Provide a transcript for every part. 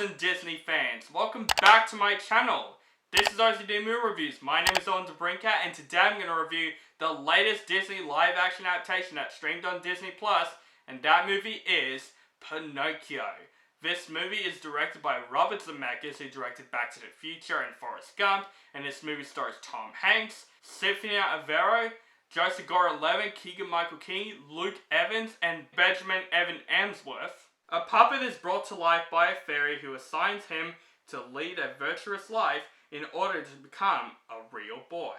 awesome Disney fans, welcome back to my channel. This is OCD Movie Reviews. My name is Owen DeBrincat, and today I'm going to review the latest Disney live action adaptation that streamed on Disney Plus, and that movie is Pinocchio. This movie is directed by Robert Zemeckis, who directed Back to the Future and Forrest Gump, and this movie stars Tom Hanks, Cynthia Erivo, Joseph Gordon-Levitt, Keegan-Michael Key, Luke Evans, and Benjamin Evan Emsworth. A puppet is brought to life by a fairy who assigns him to lead a virtuous life in order to become a real boy.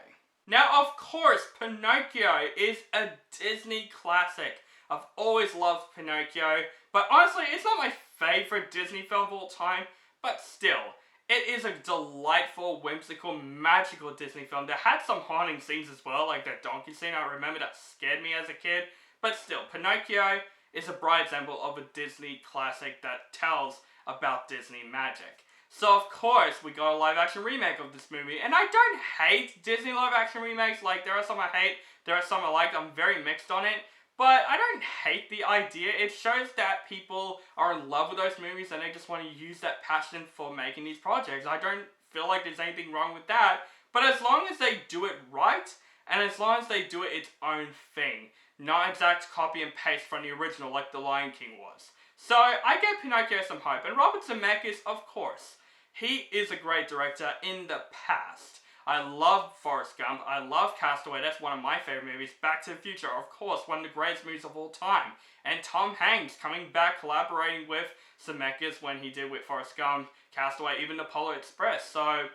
Now, of course, Pinocchio is a Disney classic. I've always loved Pinocchio, but honestly, it's not my favorite Disney film of all time, but still, it is a delightful, whimsical, magical Disney film that had some haunting scenes as well, like that donkey scene I remember that scared me as a kid, but still, Pinocchio is a bright example of a Disney classic that tells about Disney magic. So of course, we got a live action remake of this movie, and I don't hate Disney live action remakes. Like, there are some I hate, there are some I like. I'm very mixed on it, but I don't hate the idea. It shows that people are in love with those movies and they just want to use that passion for making these projects. I don't feel like there's anything wrong with that, but as long as they do it right, and as long as they do it its own thing, not exact copy and paste from the original like The Lion King was. So I gave Pinocchio some hype, and Robert Zemeckis, of course, he is a great director in the past. I love Forrest Gump, I love Castaway, that's one of my favorite movies. Back to the Future, of course, one of the greatest movies of all time. And Tom Hanks coming back collaborating with Zemeckis when he did with Forrest Gump, Castaway, even the Polar Express. So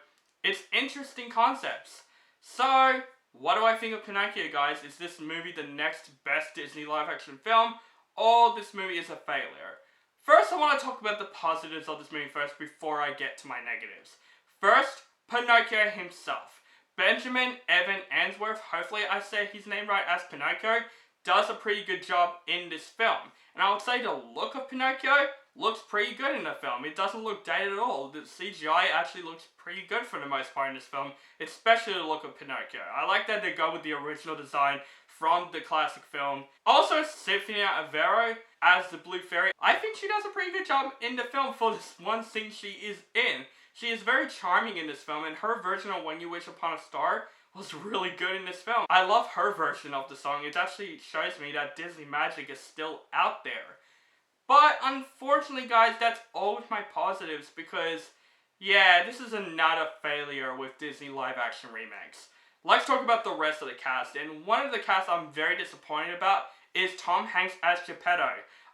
it's interesting concepts. So what do I think of Pinocchio, guys? Is this movie the next best Disney live action film, or this movie is a failure? First, I want to talk about the positives of this movie first before I get to my negatives. First, Pinocchio himself. Benjamin Evan Emsworth, hopefully I say his name right, as Pinocchio, does a pretty good job in this film. And I would say the look of Pinocchio looks pretty good in the film. It doesn't look dated at all. The CGI actually looks pretty good for the most part in this film, especially the look of Pinocchio. I like that they go with the original design from the classic film. Also, Cynthia Erivo as the Blue Fairy. I think she does a pretty good job in the film for this one scene she is in. She is very charming in this film, and her version of When You Wish Upon a Star was really good in this film. I love her version of the song. It actually shows me that Disney magic is still out there. But unfortunately, guys, that's all with my positives, because yeah, this is another failure with Disney live action remakes. Let's talk about the rest of the cast, and one of the casts I'm very disappointed about is Tom Hanks as Geppetto.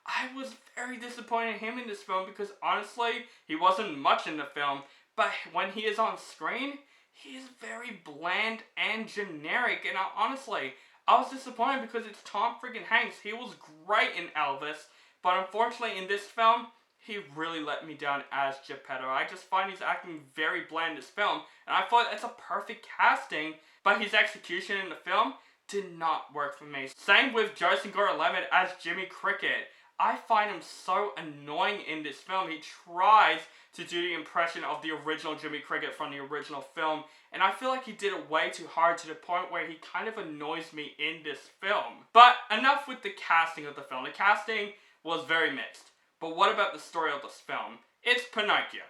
I was very disappointed in him in this film because honestly, he wasn't much in the film, but when he is on screen, he is very bland and generic, and I was disappointed because it's Tom freaking Hanks. He was great in Elvis, but unfortunately in this film, he really let me down as Geppetto. I just find he's acting very bland in this film, and I thought it's a perfect casting, but his execution in the film did not work for me. Same with Joseph Gordon-Levitt as Jimmy Cricket. I find him so annoying in this film. He tries to do the impression of the original Jimmy Cricket from the original film, and I feel like he did it way too hard to the point where he kind of annoys me in this film. But enough with the casting of the film. The casting was very mixed. But what about the story of this film? It's Pinocchio.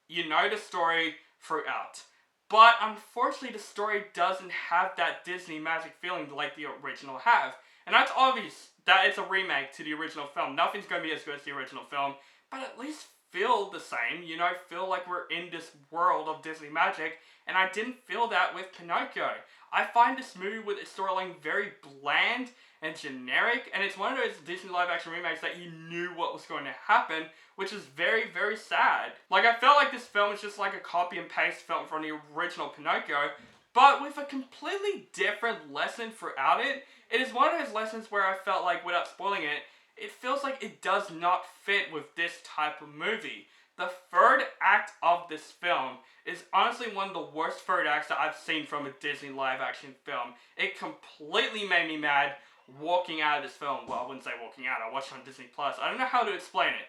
You know the story throughout. But unfortunately, the story doesn't have that Disney magic feeling like the original have. And that's obvious that it's a remake to the original film. Nothing's going to be as good as the original film, but at least feel the same, you know, feel like we're in this world of Disney magic, and I didn't feel that with Pinocchio. I find this movie with its storyline very bland and generic, and it's one of those Disney live action remakes that you knew what was going to happen, which is very, very sad. Like, I felt like this film is just like a copy and paste film from the original Pinocchio, but with a completely different lesson throughout it. It is one of those lessons where I felt like, without spoiling it, it feels like it does not fit with this type of movie. The third act of this film is honestly one of the worst third acts that I've seen from a Disney live action film. It completely made me mad walking out of this film. Well, I wouldn't say walking out, I watched it on Disney Plus. I don't know how to explain it.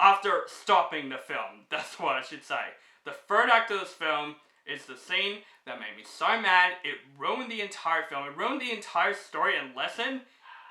After stopping the film, that's what I should say. The third act of this film is the scene that made me so mad. It ruined the entire film. It ruined the entire story and lesson.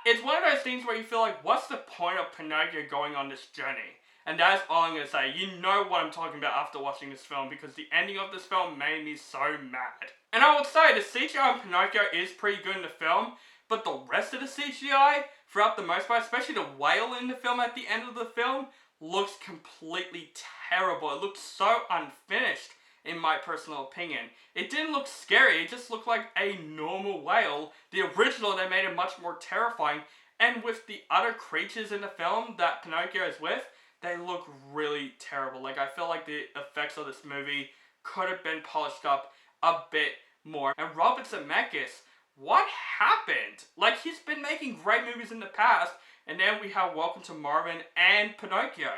It's one of those things where you feel like, what's the point of Pinocchio going on this journey? And that's all I'm going to say. You know what I'm talking about after watching this film, because the ending of this film made me so mad. And I would say the CGI in Pinocchio is pretty good in the film, but the rest of the CGI, throughout the most part, especially the whale in the film at the end of the film, looks completely terrible. It looks so unfinished, in my personal opinion. It didn't look scary, it just looked like a normal whale. The original, they made it much more terrifying, and with the other creatures in the film that Pinocchio is with, they look really terrible. Like, I feel like the effects of this movie could have been polished up a bit more. And Robert Zemeckis, what happened? Like, he's been making great movies in the past, and then we have Welcome to Marvin and Pinocchio.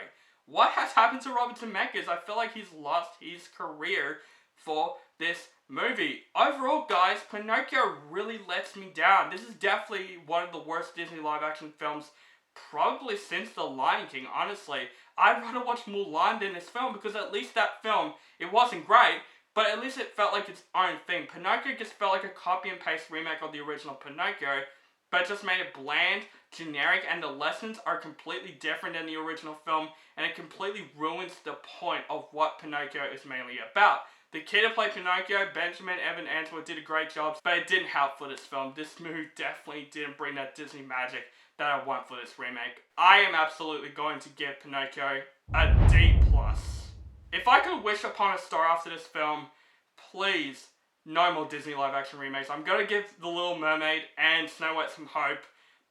What has happened to Robert Zemeckis? I feel like he's lost his career for this movie. Overall, guys, Pinocchio really lets me down. This is definitely one of the worst Disney live-action films probably since The Lion King, honestly. I'd rather watch Mulan than this film, because at least that film, it wasn't great, but at least it felt like its own thing. Pinocchio just felt like a copy and paste remake of the original Pinocchio, but it just made it bland, generic, and the lessons are completely different than the original film, and it completely ruins the point of what Pinocchio is mainly about. The kid who played Pinocchio, Benjamin Evan Angela, did a great job, but it didn't help for this film. This movie definitely didn't bring that Disney magic that I want for this remake. I am absolutely going to give Pinocchio a D+. If I could wish upon a star after this film, please, no more Disney live action remakes. I'm gonna give The Little Mermaid and Snow White some hope,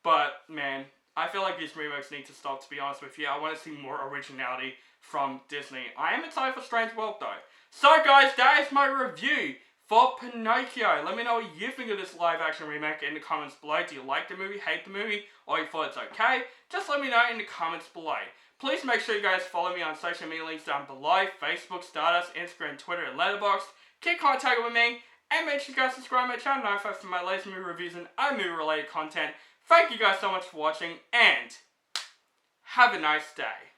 but man, I feel like these remakes need to stop, to be honest with you. I want to see more originality from Disney. I am excited for Strange World though. So guys, that is my review for Pinocchio. Let me know what you think of this live action remake in the comments below. Do you like the movie, hate the movie, or you thought it's okay? Just let me know in the comments below. Please make sure you guys follow me on social media links down below. Facebook, Stardust, Instagram, Twitter, and Letterboxd. Keep contact with me, and make sure you guys subscribe to my channel notified for my latest movie reviews and other movie related content. Thank you guys so much for watching, and have a nice day.